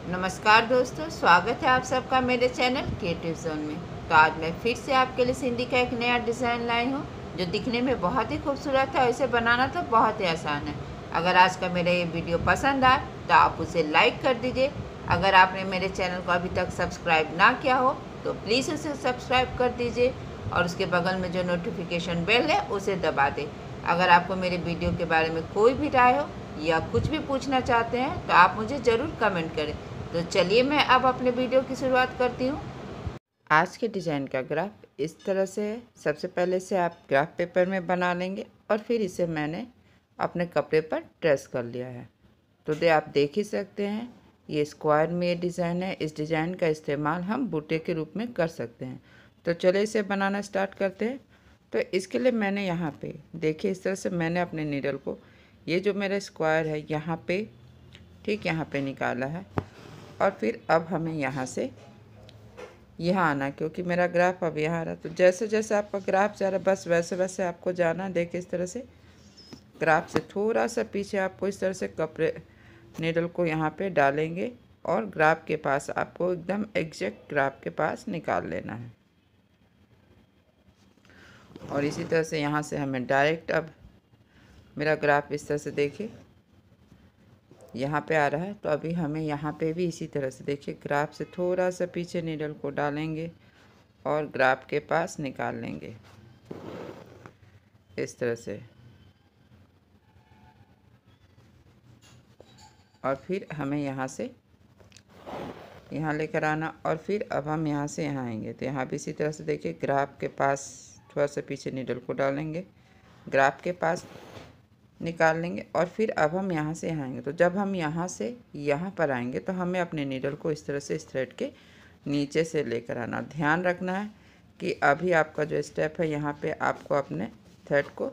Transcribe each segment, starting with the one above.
नमस्कार दोस्तों, स्वागत है आप सबका मेरे चैनल क्रिएटिव जोन में। तो आज मैं फिर से आपके लिए सिंधी का एक नया डिज़ाइन लाई हूँ जो दिखने में बहुत ही खूबसूरत है और इसे बनाना तो बहुत ही आसान है। अगर आज का मेरा ये वीडियो पसंद आए तो आप उसे लाइक कर दीजिए। अगर आपने मेरे चैनल को अभी तक सब्सक्राइब ना किया हो तो प्लीज़ उसे सब्सक्राइब कर दीजिए और उसके बगल में जो नोटिफिकेशन बेल है उसे दबा दें। अगर आपको मेरे वीडियो के बारे में कोई भी राय हो या कुछ भी पूछना चाहते हैं तो आप मुझे ज़रूर कमेंट करें। तो चलिए मैं अब अपने वीडियो की शुरुआत करती हूँ। आज के डिज़ाइन का ग्राफ इस तरह से है। सबसे पहले से आप ग्राफ पेपर में बना लेंगे और फिर इसे मैंने अपने कपड़े पर ट्रेस कर लिया है। तो आप देख ही सकते हैं ये स्क्वायर में ये डिज़ाइन है। इस डिज़ाइन का इस्तेमाल हम बूटे के रूप में कर सकते हैं। तो चलिए इसे बनाना स्टार्ट करते हैं। तो इसके लिए मैंने यहाँ पे देखिए इस तरह से मैंने अपने नीडल को ये जो मेरा स्क्वायर है यहाँ पे ठीक यहाँ पे निकाला है और फिर अब हमें यहाँ से यहाँ आना, क्योंकि मेरा ग्राफ अब यहाँ आ रहा है। तो जैसे जैसे आपका ग्राफ जा रहा है बस वैसे वैसे आपको जाना। देखिए इस तरह से ग्राफ से थोड़ा सा पीछे आपको इस तरह से कपड़े नीडल को यहाँ पे डालेंगे और ग्राफ के पास आपको एकदम एग्जैक्ट ग्राफ के पास निकाल लेना है। और इसी तरह से यहाँ से हमें डायरेक्ट अब मेरा ग्राफ इस तरह से देखिए यहाँ पे आ रहा है। तो अभी हमें यहाँ पे भी इसी तरह से देखिए ग्राफ से थोड़ा सा पीछे नीडल को डालेंगे और ग्राफ के पास निकाल लेंगे इस तरह से। और फिर हमें यहाँ से यहाँ लेकर आना और फिर अब हम यहाँ से यहाँ आएंगे। तो यहाँ भी इसी तरह से देखिए ग्राफ के पास थोड़ा सा पीछे नीडल को डालेंगे, ग्राफ के पास निकाल लेंगे और फिर अब हम यहाँ से यहाँ आएंगे। तो जब हम यहाँ से यहाँ पर आएंगे तो हमें अपने नीडल को इस तरह से इस थ्रेड के नीचे से लेकर आना। ध्यान रखना है कि अभी आपका जो स्टेप है यहाँ पे आपको अपने थ्रेड को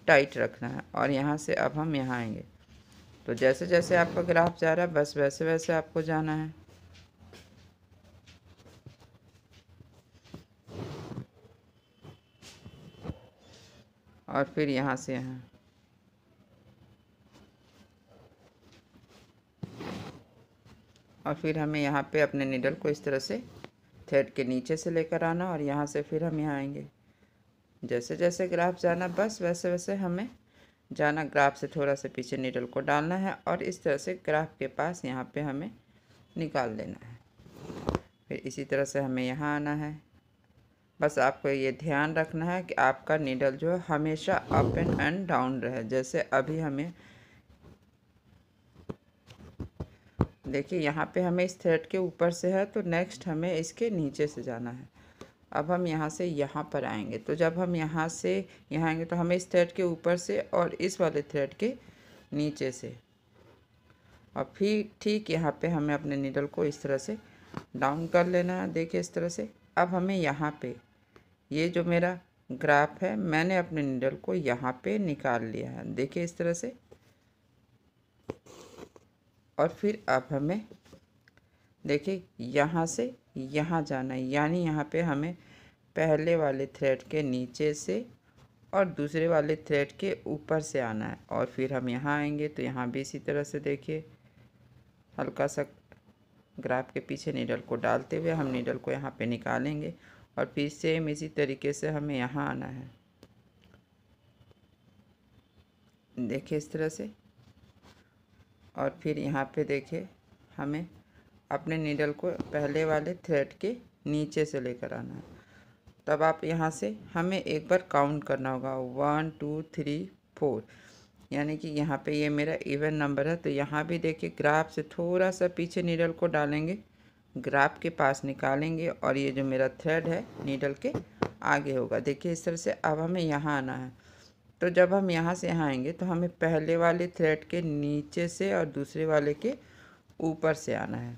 टाइट रखना है और यहाँ से अब हम यहाँ आएंगे। तो जैसे जैसे आपका ग्राफ जा रहा है बस वैसे वैसे आपको जाना है। और फिर यहाँ से यहाँ और फिर हमें यहाँ पे अपने नीडल को इस तरह से थ्रेड के नीचे से लेकर आना और यहाँ से फिर हम यहाँ आएंगे। जैसे जैसे ग्राफ जाना बस वैसे वैसे हमें जाना। ग्राफ से थोड़ा सा पीछे नीडल को डालना है और इस तरह से ग्राफ के पास यहाँ पे हमें निकाल देना है। फिर इसी तरह से हमें यहाँ आना है। बस आपको ये ध्यान रखना है कि आपका नीडल जो है हमेशा अप एंड डाउन रहे। जैसे अभी हमें देखिए यहाँ पे हमें इस थ्रेड के ऊपर से है तो नेक्स्ट हमें इसके नीचे से जाना है। अब हम यहाँ से यहाँ पर आएंगे। तो जब हम यहाँ से यहाँ आएंगे तो हमें इस थ्रेड के ऊपर से और इस वाले थ्रेड के नीचे से और फिर ठीक यहाँ पे हमें अपने नीडल को इस तरह से डाउन कर लेना है। देखिए इस तरह से अब हमें यहाँ पे ये जो मेरा ग्राफ है मैंने अपने नीडल को यहाँ पे निकाल लिया है। देखिए इस तरह से। और फिर अब हमें देखिए यहाँ से यहाँ जाना है, यानी यहाँ पे हमें पहले वाले थ्रेड के नीचे से और दूसरे वाले थ्रेड के ऊपर से आना है। और फिर हम यहाँ आएंगे तो यहाँ भी इसी तरह से देखिए हल्का सा ग्राफ के पीछे नीडल को डालते हुए हम नीडल को यहाँ पे निकालेंगे और फिर सेम इसी तरीके से हमें यहाँ आना है। देखिए इस तरह से। और फिर यहाँ पे देखिए हमें अपने नीडल को पहले वाले थ्रेड के नीचे से लेकर आना है। तब आप यहाँ से हमें एक बार काउंट करना होगा 1 2 3 4, यानी कि यहाँ पे ये मेरा इवन नंबर है। तो यहाँ भी देखिए ग्राफ से थोड़ा सा पीछे नीडल को डालेंगे, ग्राफ के पास निकालेंगे और ये जो मेरा थ्रेड है नीडल के आगे होगा। देखिए इस तरह से अब हमें यहाँ आना है। तो जब हम यहाँ से यहाँ आएंगे तो हमें पहले वाले थ्रेड के नीचे से और दूसरे वाले के ऊपर से आना है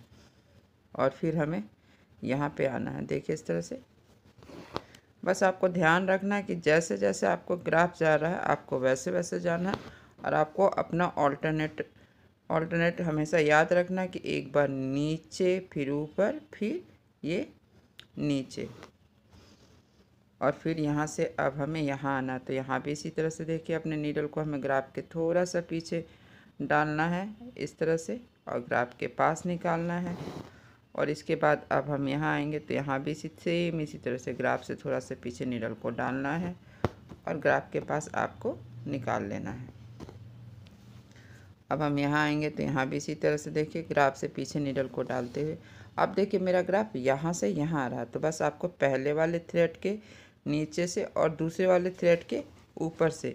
और फिर हमें यहाँ पे आना है। देखिए इस तरह से। बस आपको ध्यान रखना है कि जैसे जैसे आपको ग्राफ जा रहा है आपको वैसे वैसे जाना है और आपको अपना ऑल्टरनेट हमेशा याद रखना है कि एक बार नीचे फिर ऊपर फिर ये नीचे और फिर यहाँ से अब हमें यहाँ आना। तो यहाँ भी इसी तरह से देखिए अपने नीडल को हमें ग्राफ के थोड़ा सा पीछे डालना है इस तरह से और ग्राफ के पास निकालना है। और इसके बाद अब हम यहाँ आएंगे तो यहाँ भी सेम इसी तरह से ग्राफ से थोड़ा सा पीछे नीडल को डालना है और ग्राफ के पास आपको निकाल लेना है। अब हम यहाँ आएंगे तो यहाँ भी इसी तरह से देखिए ग्राफ से पीछे नीडल को डालते हुए अब देखिए मेरा ग्राफ यहाँ से यहाँ आ रहा है। तो बस आपको पहले वाले थ्रेड के नीचे से और दूसरे वाले थ्रेड के ऊपर से,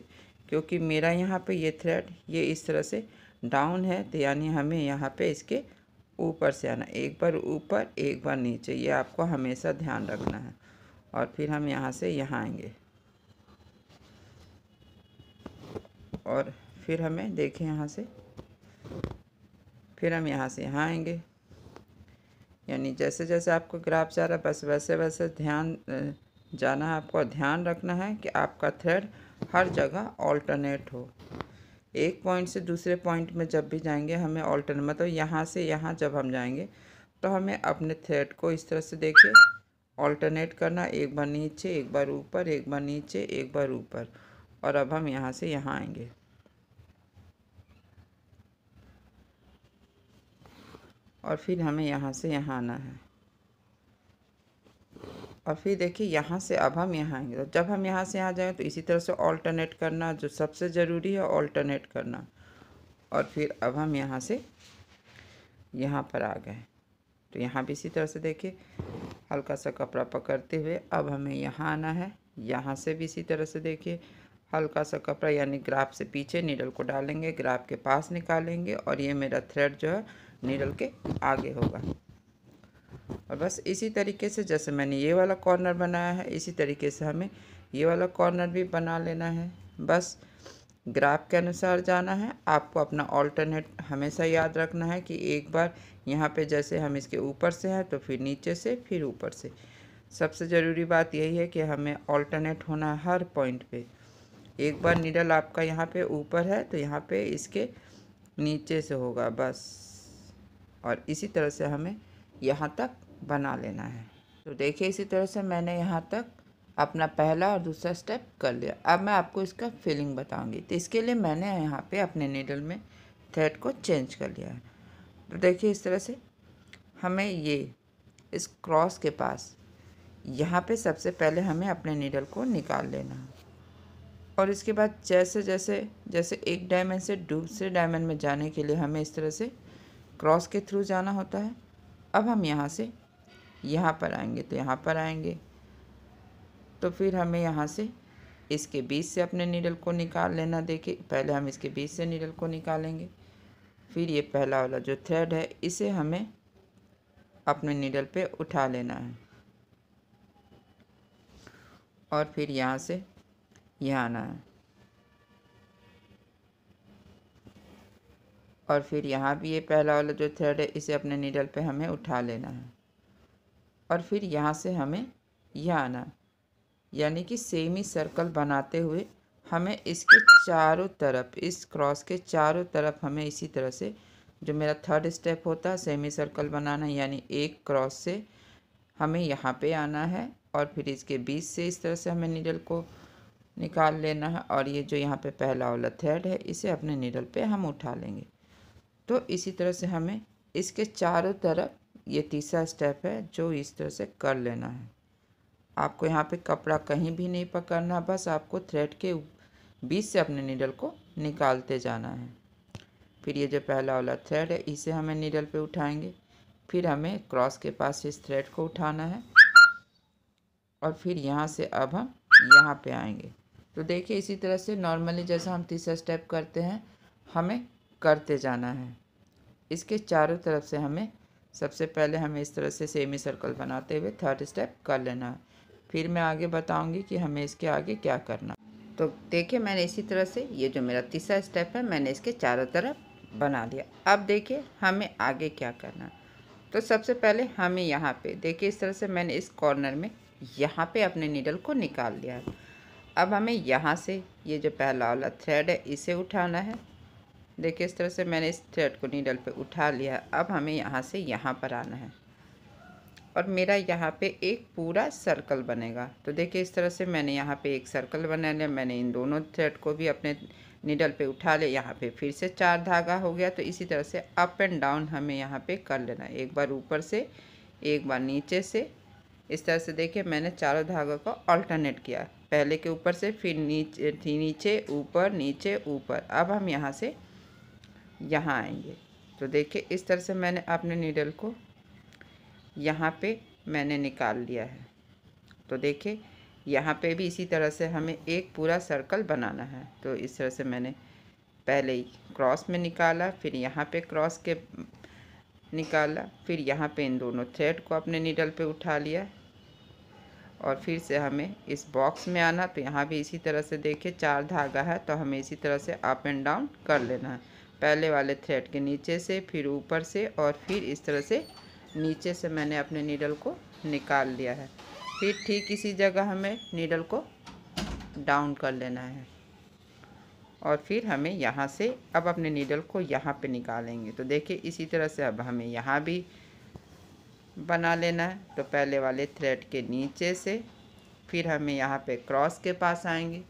क्योंकि मेरा यहाँ पे ये थ्रेड ये इस तरह से डाउन है तो यानी हमें यहाँ पे इसके ऊपर से आना, एक बार ऊपर एक बार नीचे, ये आपको हमेशा ध्यान रखना है। और फिर हम यहाँ से यहाँ आएंगे और फिर हमें देखें यहाँ से फिर हम यहाँ से यहाँ आएंगे, यानी जैसे जैसे आपको ग्राफ जा रहा है बस वैसे वैसे ध्यान जाना है आपको। ध्यान रखना है कि आपका थ्रेड हर जगह ऑल्टरनेट हो। एक पॉइंट से दूसरे पॉइंट में जब भी जाएंगे हमें ऑल्टरनेट, मतलब यहाँ से यहाँ जब हम जाएंगे तो हमें अपने थ्रेड को इस तरह से देखिए ऑल्टरनेट करना, एक बार नीचे एक बार ऊपर, एक बार नीचे एक बार ऊपर। और अब हम यहाँ से यहाँ आएंगे और फिर हमें यहाँ से यहाँ आना है और फिर देखिए यहाँ से अब हम यहाँ आएंगे। तो जब हम यहाँ से यहाँ जाएंगे तो इसी तरह से ऑल्टरनेट करना, जो सबसे ज़रूरी है ऑल्टरनेट करना। और फिर अब हम यहाँ से यहाँ पर आ गए तो यहाँ भी इसी तरह से देखिए हल्का सा कपड़ा पकड़ते हुए अब हमें यहाँ आना है। यहाँ से भी इसी तरह से देखिए हल्का सा कपड़ा यानी ग्राफ से पीछे नीडल को डालेंगे, ग्राफ के पास निकालेंगे और ये मेरा थ्रेड जो है नीडल के आगे होगा। और बस इसी तरीके से जैसे मैंने ये वाला कॉर्नर बनाया है इसी तरीके से हमें ये वाला कॉर्नर भी बना लेना है। बस ग्राफ के अनुसार जाना है। आपको अपना ऑल्टरनेट हमेशा याद रखना है कि एक बार यहाँ पे जैसे हम इसके ऊपर से हैं तो फिर नीचे से फिर ऊपर से। सबसे ज़रूरी बात यही है कि हमें ऑल्टरनेट होना है हर पॉइंट पे। एक बार नीडल आपका यहाँ पे ऊपर है तो यहाँ पे इसके नीचे से होगा बस। और इसी तरह से हमें यहाँ तक बना लेना है। तो देखिए इसी तरह से मैंने यहाँ तक अपना पहला और दूसरा स्टेप कर लिया। अब मैं आपको इसका फिलिंग बताऊंगी। तो इसके लिए मैंने यहाँ पे अपने नीडल में थ्रेड को चेंज कर लिया है। तो देखिए इस तरह से हमें ये इस क्रॉस के पास यहाँ पे सबसे पहले हमें अपने नीडल को निकाल लेना है। और इसके बाद जैसे जैसे जैसे एक डायमंड से दूसरे डायमंड में जाने के लिए हमें इस तरह से क्रॉस के थ्रू जाना होता है। अब हम यहाँ से यहाँ पर आएंगे तो यहाँ पर आएंगे तो फिर हमें यहाँ से इसके बीच से अपने नीडल को निकाल लेना। देखिए पहले हम इसके बीच से नीडल को निकालेंगे, फिर ये पहला वाला जो थ्रेड है इसे हमें अपने नीडल पे उठा लेना है और फिर यहाँ से यहाँ आना है और फिर यहाँ भी ये पहला वाला जो थ्रेड है इसे अपने नीडल पे हमें उठा लेना है और फिर यहाँ से हमें यहाँ आना, यानी कि सेमी सर्कल बनाते हुए हमें इसके चारों तरफ, इस क्रॉस के चारों तरफ हमें इसी तरह से, जो मेरा थर्ड स्टेप होता है सेमी सर्कल बनाना, यानी एक क्रॉस से हमें यहाँ पे आना है और फिर इसके बीच से इस तरह से हमें नीडल को निकाल लेना है और ये जो यहाँ पे पहला वाला थ्रेड है इसे अपने नीडल पे हम उठा लेंगे। तो इसी तरह से हमें इसके चारों तरफ, ये तीसरा स्टेप है जो इस तरह से कर लेना है। आपको यहाँ पे कपड़ा कहीं भी नहीं पकड़ना, बस आपको थ्रेड के बीच से अपने नीडल को निकालते जाना है। फिर ये जो पहला वाला थ्रेड है इसे हमें नीडल पे उठाएंगे, फिर हमें क्रॉस के पास इस थ्रेड को उठाना है और फिर यहाँ से अब हम यहाँ पे आएंगे। तो देखिए इसी तरह से नॉर्मली जैसा हम तीसरा स्टेप करते हैं हमें करते जाना है। इसके चारों तरफ से हमें सबसे पहले हमें इस तरह से सेमी सर्कल बनाते हुए थर्ड स्टेप कर लेना है। फिर मैं आगे बताऊंगी कि हमें इसके आगे क्या करना। तो देखिए मैंने इसी तरह से ये जो मेरा तीसरा स्टेप है मैंने इसके चारों तरफ बना लिया। अब देखिए हमें आगे क्या करना। तो सबसे पहले हमें यहाँ पे देखिए इस तरह से मैंने इस कॉर्नर में यहाँ पे अपने नीडल को निकाल लिया है। अब हमें यहाँ से ये जो पहला वाला थ्रेड है इसे उठाना है। देखिए इस तरह से मैंने इस थ्रेड को नीडल पे उठा लिया। अब हमें यहाँ से यहाँ पर आना है और मेरा यहाँ पे एक पूरा सर्कल बनेगा। तो देखिए इस तरह से मैंने यहाँ पे एक सर्कल बना लिया। मैंने इन दोनों थ्रेड को भी अपने नीडल पे उठा ले, यहाँ पे फिर से 4 धागा हो गया। तो इसी तरह से अप एंड डाउन हमें यहाँ पे कर लेना है, एक बार ऊपर से एक बार नीचे से। इस तरह से देखिए मैंने चारों धागों को अल्टरनेट किया, पहले के ऊपर से फिर नीचे ऊपर नीचे ऊपर। अब हम यहाँ से यहाँ आएंगे। तो देखिए इस तरह से मैंने अपने नीडल को यहाँ पे मैंने निकाल लिया है। तो देखिए यहाँ पे भी इसी तरह से हमें एक पूरा सर्कल बनाना है। तो इस तरह से मैंने पहले ही क्रॉस में निकाला, फिर यहाँ पे क्रॉस के निकाला, फिर यहाँ पे इन दोनों थ्रेड को अपने नीडल पे उठा लिया और फिर से हमें इस बॉक्स में आना। तो यहाँ भी इसी तरह से देखिए 4 धागा है, तो हमें इसी तरह से अप एंड डाउन कर लेना है, पहले वाले थ्रेड के नीचे से फिर ऊपर से और फिर इस तरह से नीचे से मैंने अपने नीडल को निकाल लिया है। फिर ठीक इसी जगह हमें नीडल को डाउन कर लेना है और फिर हमें यहाँ से अब अपने नीडल को यहाँ पे निकालेंगे। तो देखिए इसी तरह से अब हमें यहाँ भी बना लेना है। तो पहले वाले थ्रेड के नीचे से फिर हमें यहाँ पे क्रॉस के पास आएंगे।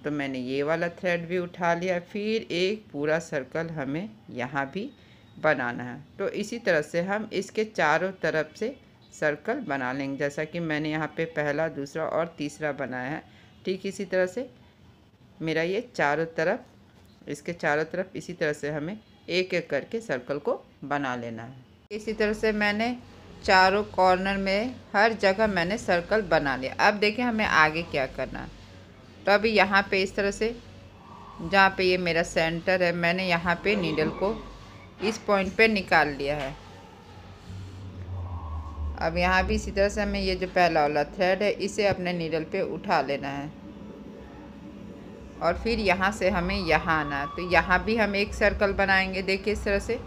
तो मैंने ये वाला थ्रेड भी उठा लिया, फिर एक पूरा सर्कल हमें यहाँ भी बनाना है। तो इसी तरह से हम इसके चारों तरफ से सर्कल बना लेंगे, जैसा कि मैंने यहाँ पे पहला, दूसरा और तीसरा बनाया है। ठीक इसी तरह से मेरा ये चारों तरफ, इसके चारों तरफ इसी तरह से हमें एक एक करके सर्कल को बना लेना है। इसी तरह से मैंने चारों कॉर्नर में हर जगह मैंने सर्कल बना लिया। अब देखिए हमें आगे क्या करना है। तो अभी यहाँ पे इस तरह से जहाँ पे ये मेरा सेंटर है, मैंने यहाँ पे नीडल को इस पॉइंट पे निकाल लिया है। अब यहाँ भी इसी तरह से हमें ये जो पहला वाला थ्रेड है इसे अपने नीडल पे उठा लेना है और फिर यहाँ से हमें यहाँ आना है। तो यहाँ भी हम एक सर्कल बनाएंगे, देखिए इस तरह से।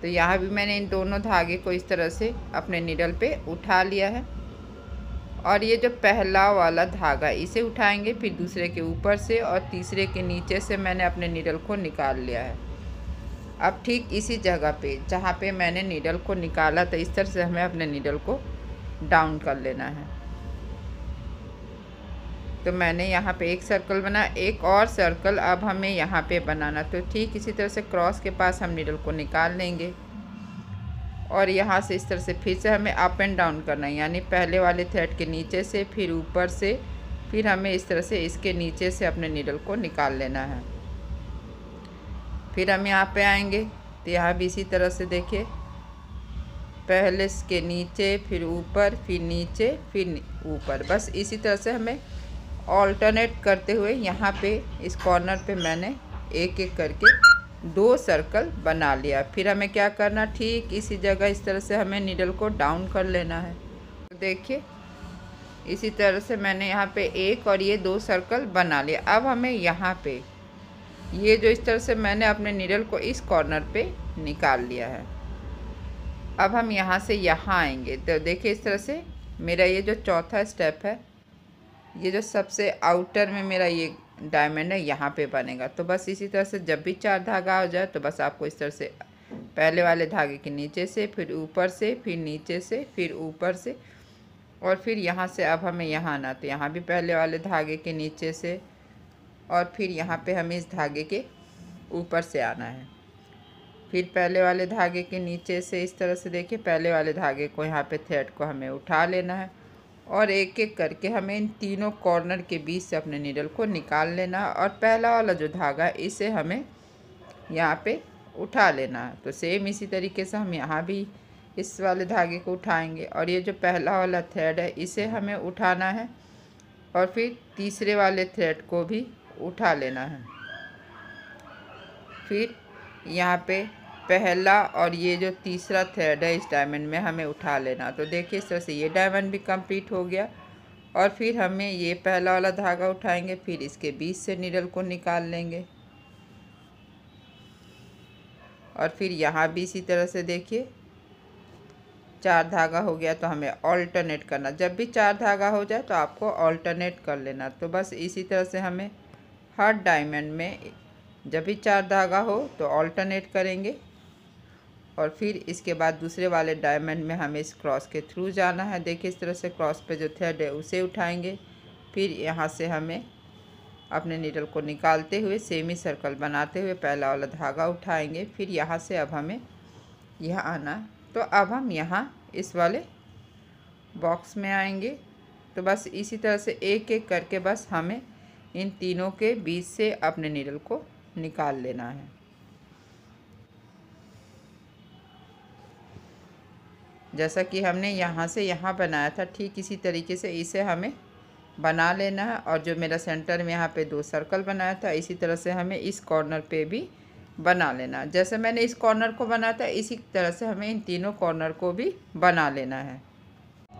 तो यहाँ भी मैंने इन दोनों धागे को इस तरह से अपने नीडल पे उठा लिया है और ये जो पहला वाला धागा इसे उठाएंगे, फिर दूसरे के ऊपर से और तीसरे के नीचे से मैंने अपने नीडल को निकाल लिया है। अब ठीक इसी जगह पे जहाँ पे मैंने नीडल को निकाला था, इस तरह से हमें अपने नीडल को डाउन कर लेना है। तो मैंने यहाँ पे एक सर्कल बना, एक और सर्कल अब हमें यहाँ पे बनाना। तो ठीक इसी तरह से क्रॉस के पास हम नीडल को निकाल लेंगे और यहाँ से इस तरह से फिर से हमें अप एंड डाउन करना है, यानी पहले वाले थ्रेड के नीचे से फिर ऊपर से, फिर हमें इस तरह से इसके नीचे से अपने नीडल को निकाल लेना है। फिर हम यहाँ पे आएंगे। तो यहाँ भी इसी तरह से देखिए, पहले इसके नीचे फिर ऊपर फिर नीचे फिर ऊपर, बस इसी तरह से हमें ऑल्टरनेट करते हुए यहाँ पे इस कॉर्नर पे मैंने एक एक करके 2 सर्कल बना लिया। फिर हमें क्या करना, ठीक इसी जगह इस तरह से हमें नीडल को डाउन कर लेना है। तो देखिए इसी तरह से मैंने यहाँ पे एक और ये 2 सर्कल बना लिया। अब हमें यहाँ पे ये जो इस तरह से मैंने अपने नीडल को इस कॉर्नर पे निकाल लिया है। अब हम यहाँ से यहाँ आएंगे। तो देखिए इस तरह से मेरा ये जो चौथा स्टेप है, ये जो सबसे आउटर में मेरा ये डायमंड है, यहाँ पे बनेगा। तो बस इसी तरह से जब भी 4 धागा हो जाए तो बस आपको इस तरह से पहले वाले धागे के नीचे से फिर ऊपर से फिर नीचे से फिर ऊपर से और फिर यहाँ से अब हमें यहाँ आना। तो यहाँ भी पहले वाले धागे के नीचे से और फिर यहाँ पे हमें इस धागे के ऊपर से आना है। फिर पहले वाले धागे के नीचे से इस तरह से देखिए, पहले वाले धागे को यहाँ पे थ्रेड को हमें उठा लेना है और एक एक करके हमें इन तीनों कॉर्नर के बीच से अपने नीडल को निकाल लेना है और पहला वाला जो धागा है इसे हमें यहाँ पे उठा लेना है। तो सेम इसी तरीके से हम यहाँ भी इस वाले धागे को उठाएंगे और ये जो पहला वाला थ्रेड है इसे हमें उठाना है और फिर तीसरे वाले थ्रेड को भी उठा लेना है। फिर यहाँ पे पहला और ये जो तीसरा थ्रेड है इस डायमंड में हमें उठा लेना। तो देखिए इस तरह से ये डायमंड भी कंप्लीट हो गया और फिर हमें ये पहला वाला धागा उठाएंगे, फिर इसके बीच से नीडल को निकाल लेंगे और फिर यहाँ भी इसी तरह से देखिए 4 धागा हो गया। तो हमें ऑल्टरनेट करना, जब भी 4 धागा हो जाए तो आपको ऑल्टरनेट कर लेना। तो बस इसी तरह से हमें हर डायमंड में जब भी 4 धागा हो तो ऑल्टरनेट करेंगे और फिर इसके बाद दूसरे वाले डायमंड में हमें इस क्रॉस के थ्रू जाना है। देखिए इस तरह से क्रॉस पे जो थ्रेड है उसे उठाएंगे, फिर यहाँ से हमें अपने नीडल को निकालते हुए सेमी सर्कल बनाते हुए पहला वाला धागा उठाएंगे। फिर यहाँ से अब हमें यहाँ आना, तो अब हम यहाँ इस वाले बॉक्स में आएंगे। तो बस इसी तरह से एक एक करके बस हमें इन तीनों के बीच से अपने नीडल को निकाल लेना है। जैसा कि हमने यहाँ से यहाँ बनाया था, ठीक इसी तरीके से इसे हमें बना लेना है। और जो मेरा सेंटर में यहाँ पे 2 सर्कल बनाया था, इसी तरह से हमें इस कॉर्नर पे भी बना लेना। जैसे मैंने इस कॉर्नर को बनाया था, इसी तरह से हमें इन तीनों कॉर्नर को भी बना लेना है।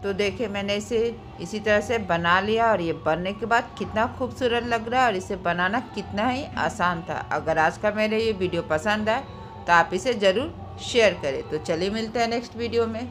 तो देखिए मैंने इसे इसी तरह से बना लिया और ये बनने के बाद कितना खूबसूरत लग रहा है और इसे बनाना कितना ही आसान था। अगर आज का मेरे ये वीडियो पसंद आए तो आप इसे ज़रूर शेयर करें। तो चलिए मिलते हैं नेक्स्ट वीडियो में।